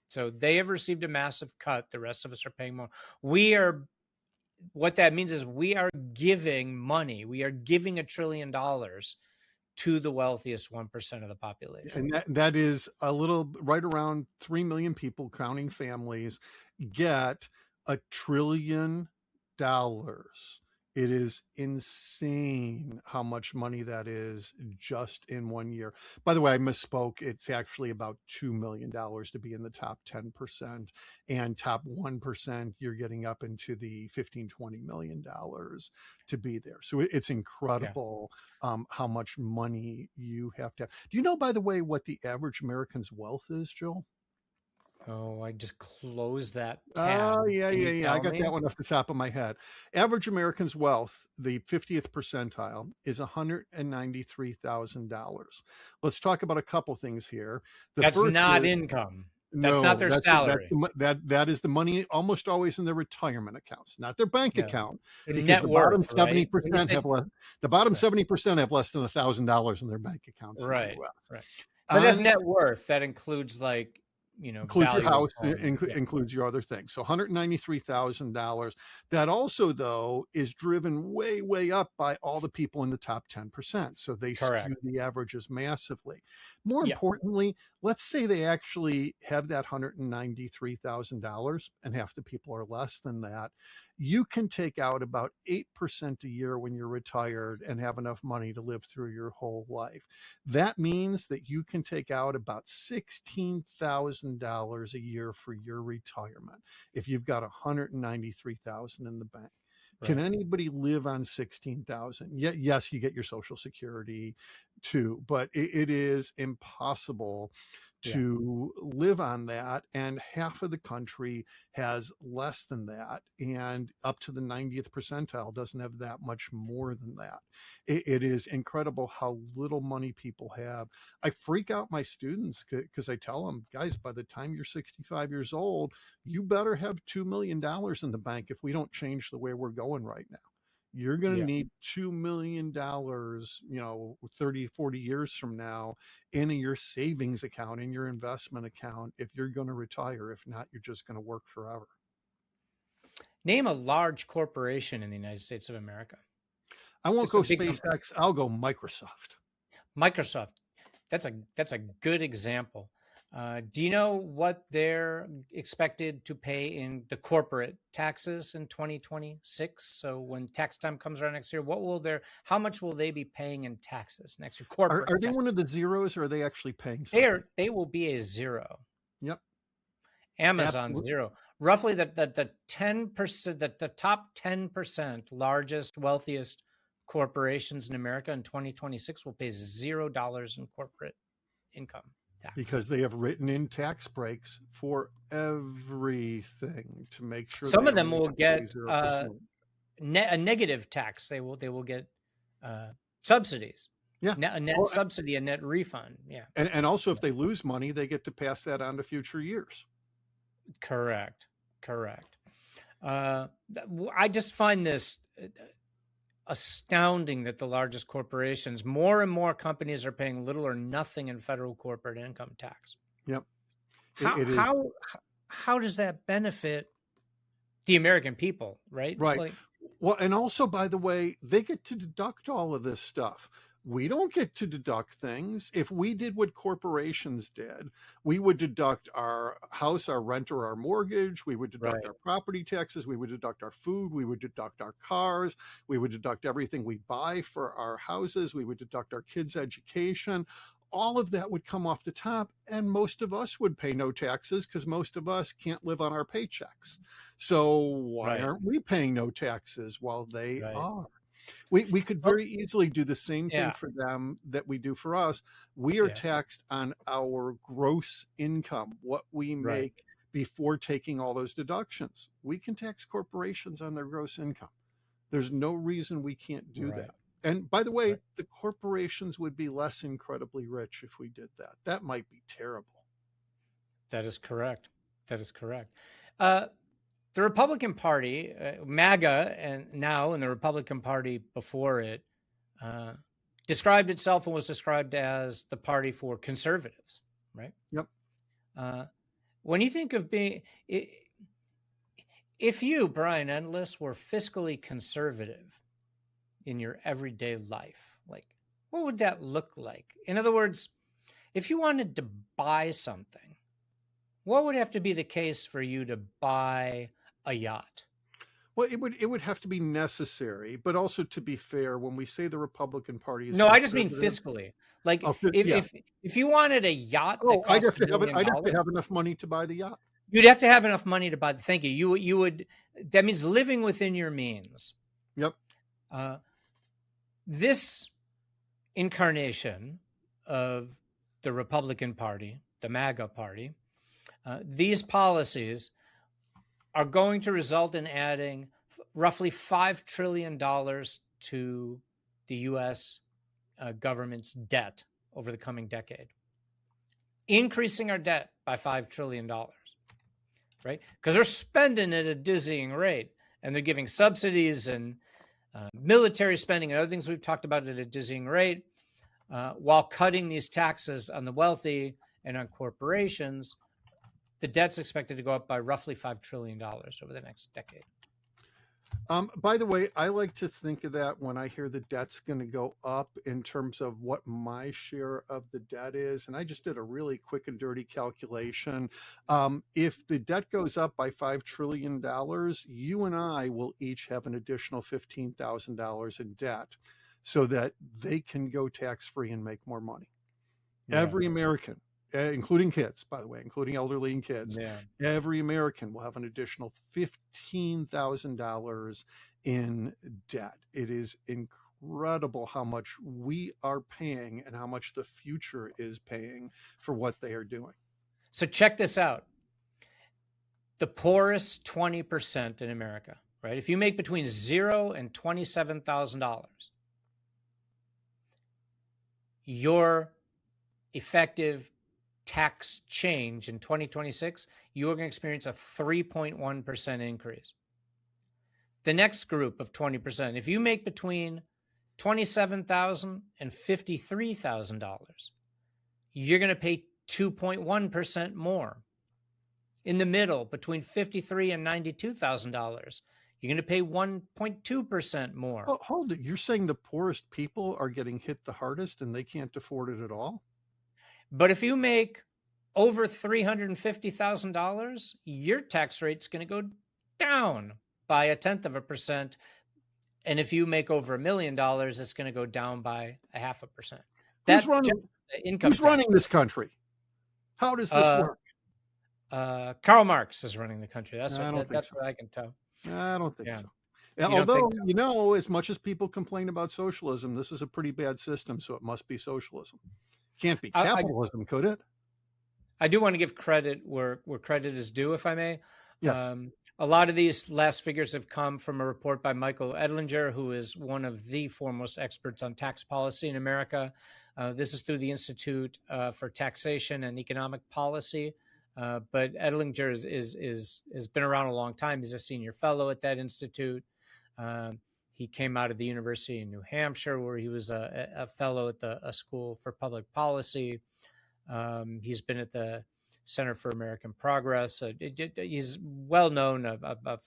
B: So they have received a massive cut. The rest of us are paying more. What that means is we are giving money. We are giving $1 trillion to the wealthiest 1% of the population.
A: And that is a little right around 3 million people, counting families, get $1 trillion. It is insane how much money that is just in 1 year. By the way, I misspoke. It's actually about $2 million to be in the top 10%, and top 1%, you're getting up into the $15-20 million to be there. So it's incredible how much money you have to have. Do you know, by the way, what the average American's wealth is, Joel?
B: Oh, I just closed that tab.
A: Oh, yeah. I got that one off the top of my head. Average American's wealth, the 50th percentile, is $193,000. Let's talk about a couple things here.
B: That's not income. That's not their salary.
A: That is the money almost always in their retirement accounts, not their bank account.
B: Their
A: because
B: net
A: the
B: worth,
A: bottom
B: right?
A: 70% have less. The bottom 70% have less than $1,000 in their bank accounts.
B: Right. But that's net worth. That includes, like,
A: includes your house, includes your other things. So $193,000. That also, though, is driven way up by all the people in the top 10%. So they skew the averages massively. More importantly, let's say they actually have that $193,000 and half the people are less than that. You can take out about 8% a year when you're retired and have enough money to live through your whole life. That means that you can take out about $16,000 a year for your retirement if you've got $193,000 in the bank. Right. Can anybody live on $16,000? Yes, you get your Social Security too, but it is impossible to live on that, and half of the country has less than that, and up to the 90th percentile doesn't have that much more than that. It is incredible how little money people have. I freak out my students because I tell them, guys, by the time you're 65 years old, you better have $2 million in the bank if we don't change the way we're going right now. You're going to need $2 million, 30, 40 years from now in your savings account, in your investment account, if you're going to retire. If not, you're just going to work forever.
B: Name a large corporation in the United States of America.
A: I won't go SpaceX. I'll go Microsoft.
B: Microsoft. That's a good example. Do you know what they're expected to pay in the corporate taxes in 2026? So when tax time comes around next year, how much will they be paying in taxes next year? Corporate.
A: Are they one of the zeros, or are they actually paying something?
B: They will be a zero.
A: Yep.
B: Amazon zero. Roughly the 10%, the top 10% largest, wealthiest corporations in America in 2026 will pay $0 in corporate income.
A: Because they have written in tax breaks for everything to make sure
B: some of them will get a negative tax. They will get subsidies.
A: Yeah,
B: a net subsidy, a net refund. Yeah,
A: and also if they lose money, they get to pass that on to future years.
B: Correct. I just find this astounding that the largest corporations, more and more companies are paying little or nothing in federal corporate income tax.
A: Yep.
B: How
A: It is.
B: how how does that benefit the American people, right?
A: Right.
B: Like,
A: Well, and also, by the way, they get to deduct all of this stuff. We don't get to deduct things. If we did what corporations did, we would deduct our house, our rent, or our mortgage. We would deduct
B: right,
A: our property taxes. We would deduct our food. We would deduct our cars. We would deduct everything we buy for our houses. We would deduct our kids' education. All of that would come off the top, and most of us would pay no taxes because most of us can't live on our paychecks. So why
B: right,
A: aren't we paying no taxes while they
B: right.
A: are? We could
B: Well,
A: very easily do the same thing
B: yeah,
A: for them that we do for us. We are
B: yeah,
A: taxed on our gross income, what we
B: right,
A: make before taking all those deductions. We can tax corporations on their gross income. There's no reason we can't do
B: right,
A: that. And by the way,
B: right.
A: the corporations would be less incredibly rich if we did that. That might be terrible.
B: That is correct. That is correct. Uh, the Republican Party, MAGA, and now, and the Republican Party before it, uh, described itself and was described as the party for conservatives, right?
A: Yep.
B: Uh, when you think of being, if you, Brian Endless, were fiscally conservative in your everyday life, like, what would that look like? In other words, if you wanted to buy something, what would have to be the case for you to buy a yacht?
A: Well, it would have to be necessary, but also to be fair, when we say the Republican Party is
B: No, I just mean
A: conservative,
B: fiscally. Like,
A: oh,
B: if
A: yeah.
B: if if you wanted a yacht that
A: Oh, I'd
B: cost
A: have
B: a
A: to have it.
B: million
A: I'd have to
B: dollars,
A: have enough money to buy the yacht.
B: you'd have to have enough money to buy. Thank you. You would. That means living within your means.
A: Yep.
B: Uh, this incarnation of the Republican Party, the MAGA Party, these policies are going to result in adding roughly $5 trillion to the U.S. Government's debt over the coming decade, increasing our debt by $5 trillion, right? Because they're spending at a dizzying rate, and they're giving subsidies and military spending and other things we've talked about at a dizzying rate, while cutting these taxes on the wealthy and on corporations. The debt's expected to go up by roughly $5 trillion over the next decade.
A: By the way, I like to think of that when I hear the debt's going to go up in terms of what my share of the debt is. And I just did a really quick and dirty calculation. If the debt goes up by $5 trillion, you and I will each have an additional $15,000 in debt so that they can go tax free and make more money.
B: Yeah.
A: Every American, including kids, by the way, including elderly and kids,
B: Yeah.
A: every American will have an additional $15,000 in debt. It is incredible how much we are paying and how much the future is paying for what they are doing.
B: So check this out. The poorest 20% in America, right? If you make between $0 and $27,000, your effective tax change in 2026, you are going to experience a 3.1% increase. The next group of 20%, if you make between $27,000 and $53,000, you're going to pay 2.1% more. In the middle, between $53,000 and $92,000, you're going to pay 1.2% more.
A: Oh, hold it. You're saying the poorest people are getting hit the hardest and they can't afford it at all?
B: But if you make over $350,000, your tax rate's going to go down by 0.1%. And if you make over $1 million, it's going to go down by 0.5%.
A: Who's running this country? How does this work?
B: Karl Marx is running the country. That's
A: I don't think so.
B: what I can tell.
A: I don't think so.
B: You
A: Although,
B: think so?
A: as much as people complain about socialism, this is a pretty bad system, so it must be socialism. Can't be capitalism, could it?
B: I do want to give credit where credit is due, if I may.
A: Yes.
B: A lot of these last figures have come from a report by Michael Edlinger, who is one of the foremost experts on tax policy in America. This is through the Institute for Taxation and Economic Policy. But Edlinger has been around a long time. He's a senior fellow at that institute. He came out of the University of New Hampshire, where he was a fellow at a school for public policy. He's been at the Center for American Progress. He's well known,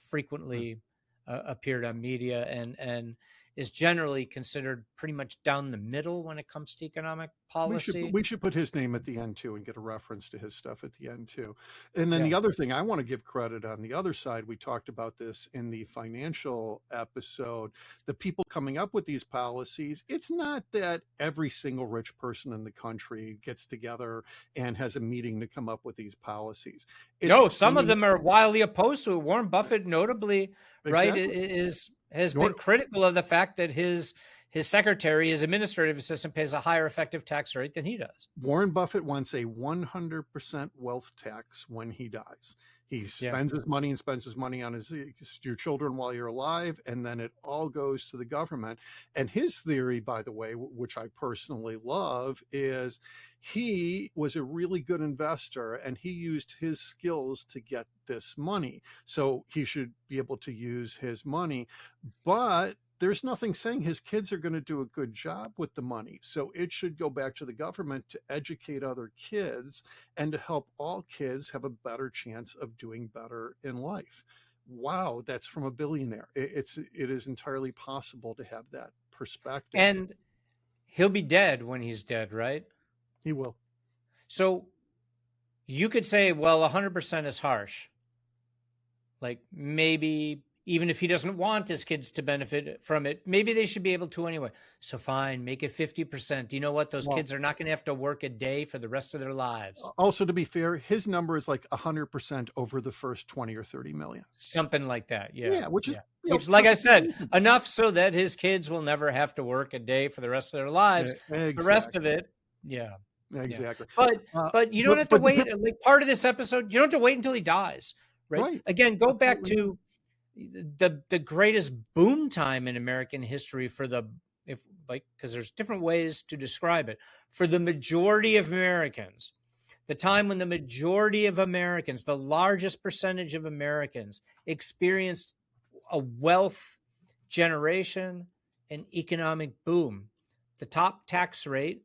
B: frequently appeared on media, and is generally considered pretty much down the middle when it comes to economic policy.
A: We should put his name at the end too, and get a reference to his stuff at the end too. And then
B: Yeah.
A: the other thing I want to give credit on the other side, we talked about this in the financial episode, the people coming up with these policies. It's not that every single rich person in the country gets together and has a meeting to come up with these policies.
B: No, some of them are wildly opposed to it. Warren Buffett, notably, right,
A: Exactly.
B: has been critical of the fact that his secretary, his administrative assistant, pays a higher effective tax rate than he does.
A: Warren Buffett wants a 100% wealth tax when he dies. He spends his money and spends his money on your children while you're alive, and then it all goes to the government. And his theory, by the way, which I personally love, is he was a really good investor and he used his skills to get this money. So he should be able to use his money. But there's nothing saying his kids are going to do a good job with the money. So it should go back to the government to educate other kids and to help all kids have a better chance of doing better in life. Wow, that's from a billionaire. It is entirely possible to have that perspective.
B: And he'll be dead when he's dead, right?
A: He will.
B: So you could say, well, 100% is harsh. Like, maybe even if he doesn't want his kids to benefit from it, maybe they should be able to anyway. So fine, make it 50%. You know what? Those kids are not going to have to work a day for the rest of their lives.
A: Also, to be fair, his number is like 100% over the first 20 or 30 million.
B: Something like that. Yeah.
A: Yeah, which is,
B: which, like I said, enough so that his kids will never have to work a day for the rest of their lives.
A: Exactly.
B: The rest of it,
A: exactly.
B: But you don't have to wait. Like, part of this episode, you don't have to wait until he dies. Right. Again, go back to the greatest boom time in American history for because there's different ways to describe it. For the majority of Americans, the time when the majority of Americans, the largest percentage of Americans, experienced a wealth generation and economic boom. The top tax rate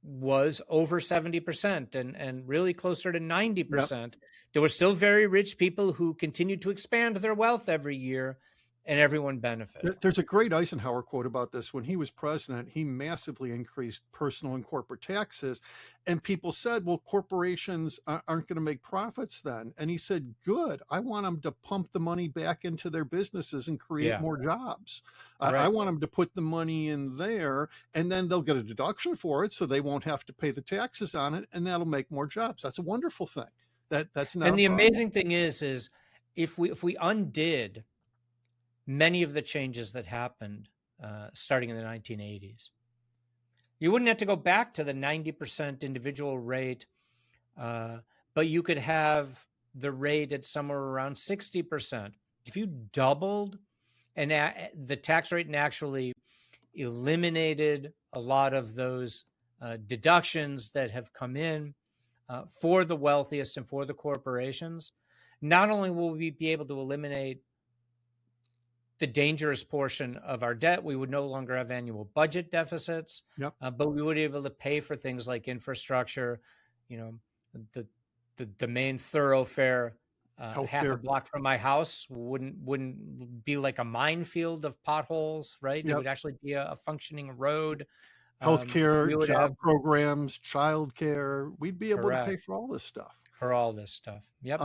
B: was over 70% and really closer to 90%. Yep. There were still very rich people who continued to expand their wealth every year, and everyone benefited.
A: There's a great Eisenhower quote about this. When he was president, he massively increased personal and corporate taxes. And people said, well, corporations aren't going to make profits then. And he said, good. I want them to pump the money back into their businesses and create more jobs. I want them to put the money in there, and then they'll get a deduction for it, so they won't have to pay the taxes on it, and that'll make more jobs. That's a wonderful thing. That's not.
B: And the amazing thing is if we undid many of the changes that happened starting in the 1980s, you wouldn't have to go back to the 90% individual rate, but you could have the rate at somewhere around 60%. If you doubled the tax rate and actually eliminated a lot of those deductions that have come in for the wealthiest and for the corporations, not only will we be able to eliminate the dangerous portion of our debt, we would no longer have annual budget deficits, but we would be able to pay for things like infrastructure, the main thoroughfare half a block from my house wouldn't be like a minefield of potholes, right? It would actually be a functioning road.
A: Healthcare, job programs, childcare. We'd be able to pay for all this stuff.
B: Yep.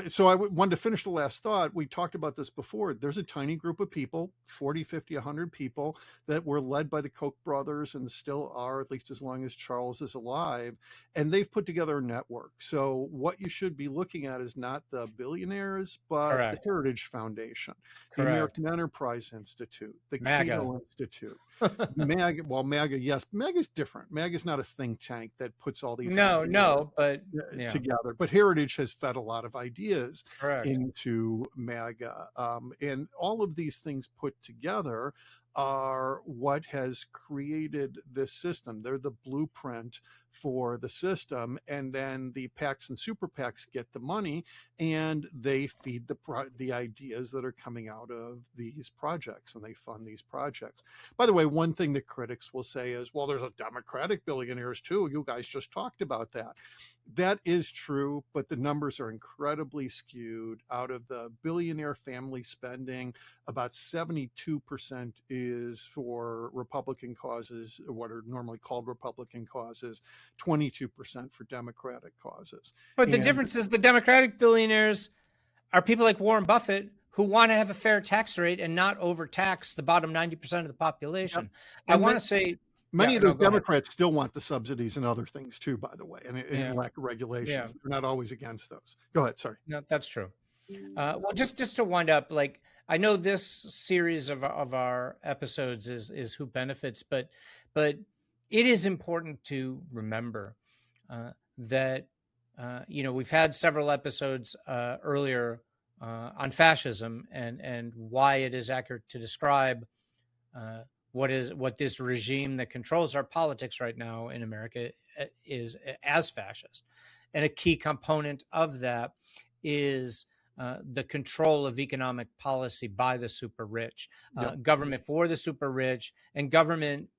A: So I wanted to finish the last thought. We talked about this before. There's a tiny group of people, 40, 50, 100 people, that were led by the Koch brothers and still are, at least as long as Charles is alive. And they've put together a network. So what you should be looking at is not the billionaires, but the Heritage Foundation, the American Enterprise Institute, the Cato Institute. MAGA, well, MAGA, yes. MAGA's different. MAGA's not a think tank that puts all these together. But Heritage has fed a lot of ideas into MAGA. And all of these things put together are what has created this system. They're the blueprint for the system, and then the PACs and super PACs get the money, and they feed the ideas that are coming out of these projects, and they fund these projects. By the way, one thing that critics will say is, well, there's a Democratic billionaires too. You guys just talked about that. That is true, but the numbers are incredibly skewed. Out of the billionaire family spending, about 72% is for Republican causes, what are normally called Republican causes, 22% for Democratic causes.
B: But the difference is the Democratic billionaires are people like Warren Buffett who want to have a fair tax rate and not overtax the bottom 90% of the population.
A: Yep.
B: I want to say
A: many of those Democrats still want the subsidies and other things too, by the way, and lack of regulations. They're not always against those. Go ahead. Sorry.
B: No, that's true. Well, just to wind up, like, I know this series of our episodes is who benefits, but it is important to remember that we've had several episodes earlier on fascism and why it is accurate to describe what this regime that controls our politics right now in America is as fascist. And a key component of that is the control of economic policy by the super rich, government for the super rich, and government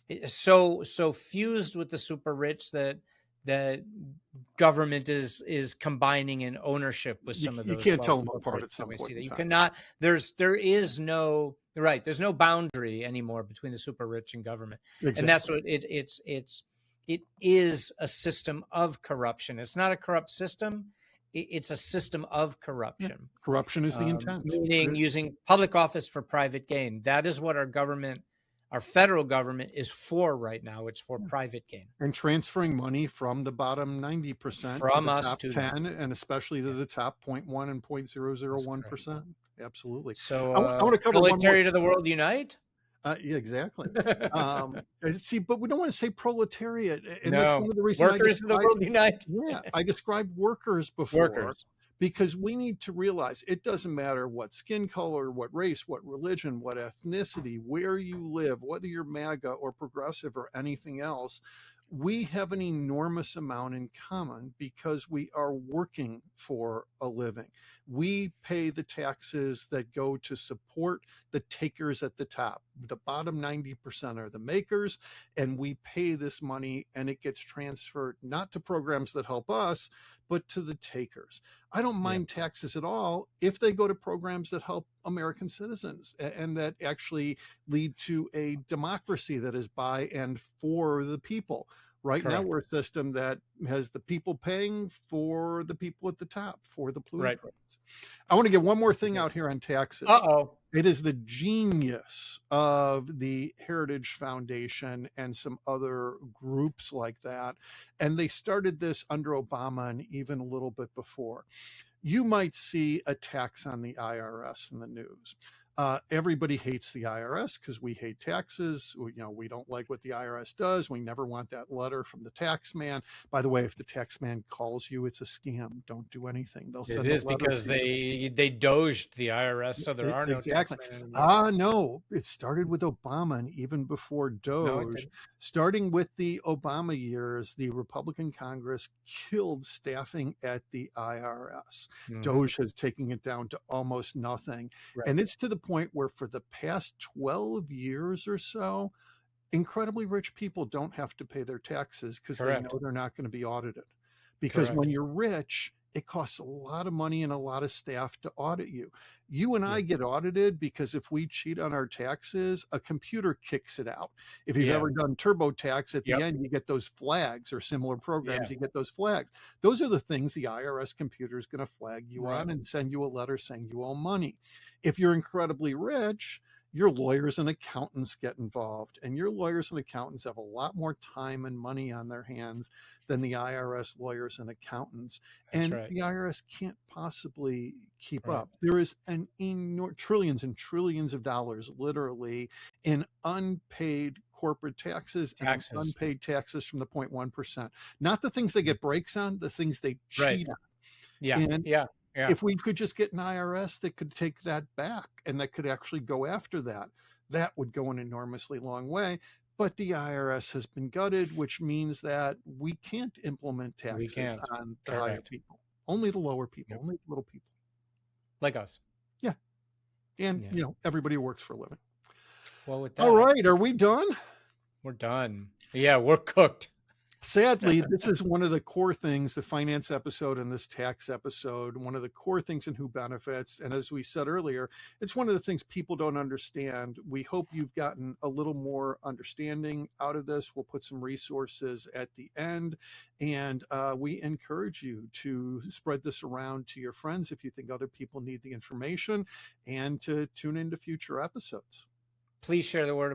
B: is so fused with the super rich that government is combining in ownership with some of those.
A: You can't tell them apart at some point.
B: You cannot. There's no boundary anymore between the super rich and government, exactly. And that's what it is a system of corruption. It's not a corrupt system. It's a system of corruption.
A: Yeah. Corruption is the intent.
B: Meaning using public office for private gain. That is what our federal government is for right now. It's for private gain.
A: And transferring money from the bottom 90%
B: from
A: to the
B: us
A: top
B: to
A: 10, and especially to the top 0.1 and 0.001%. Absolutely.
B: So
A: I want to cover
B: proletariat of the world unite.
A: Yeah, exactly. See, but we don't want to say proletariat, and
B: no.
A: that's one of the reasons
B: workers of the world unite.
A: Yeah, I described workers before. Because we need to realize it doesn't matter what skin color, what race, what religion, what ethnicity, where you live, whether you're MAGA or progressive or anything else, we have an enormous amount in common because we are working for a living. We pay the taxes that go to support the takers at the top. The bottom 90% are the makers, and we pay this money, and it gets transferred not to programs that help us, but to the takers. I don't mind taxes at all if they go to programs that help American citizens and that actually lead to a democracy that is by and for the people. Right. Correct. Now we're a system that has the people paying for the people at the top, for the plutocrats. Right. I want to get one more thing out here on taxes. It is the genius of the Heritage Foundation and some other groups like that. And they started this under Obama and even a little bit before. You might see a tax on the IRS in the news. Everybody hates the IRS because we hate taxes. We don't like what the IRS does. We never want that letter from the tax man. By the way, if the tax man calls you, it's a scam. Don't do anything. They'll send
B: it is because they doged the IRS, so there are no tax men.
A: No, it started with Obama, and even before Doge, starting with the Obama years, the Republican Congress killed staffing at the IRS. Mm-hmm. Doge has taken it down to almost nothing, and it's to the point where for the past 12 years or so, incredibly rich people don't have to pay their taxes because they know they're not going to be audited. Because when you're rich, it costs a lot of money and a lot of staff to audit you. You and I get audited because if we cheat on our taxes, a computer kicks it out. If you've ever done TurboTax, at the end, you get those flags, or similar programs, you get those flags. Those are the things the IRS computer is going to flag you on and send you a letter saying you owe money. If you're incredibly rich, your lawyers and accountants get involved, and your lawyers and accountants have a lot more time and money on their hands than the IRS lawyers and accountants. The IRS can't possibly keep up. There is an enormous trillions and trillions of dollars literally in unpaid corporate taxes and unpaid taxes from the 0.1%. Not the things they get breaks on, the things they cheat on.
B: Yeah.
A: If we could just get an IRS that could take that back and that could actually go after that, that would go an enormously long way. But the IRS has been gutted, which means that we can't implement
B: We
A: taxes
B: can't.
A: on the higher
B: Correct.
A: people, only the lower people,
B: Yep.
A: only the little people.
B: Like us.
A: Yeah. And,
B: Yeah.
A: everybody works for a living.
B: Well, with that,
A: All right. Are we done?
B: we're done. Yeah, we're cooked.
A: Sadly, this is one of the core things, the finance episode and this tax episode, one of the core things in Who Benefits. And as we said earlier, it's one of the things people don't understand. We hope you've gotten a little more understanding out of this. We'll put some resources at the end. And we encourage you to spread this around to your friends if you think other people need the information, and to tune into future episodes.
B: Please share the word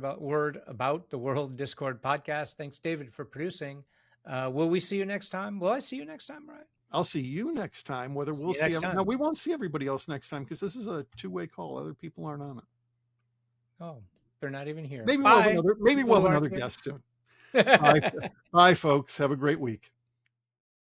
B: about the World Discord podcast. Thanks, David, for producing. Will we see you next time? Will I see you next time, Brian?
A: I'll see you next time. Whether we'll see
B: next time.
A: now, we won't see everybody else next time because this is a two-way call. Other people aren't on it.
B: Oh, they're not even here.
A: Maybe
B: Bye.
A: we'll have another guest soon. Bye, folks. Have a great week.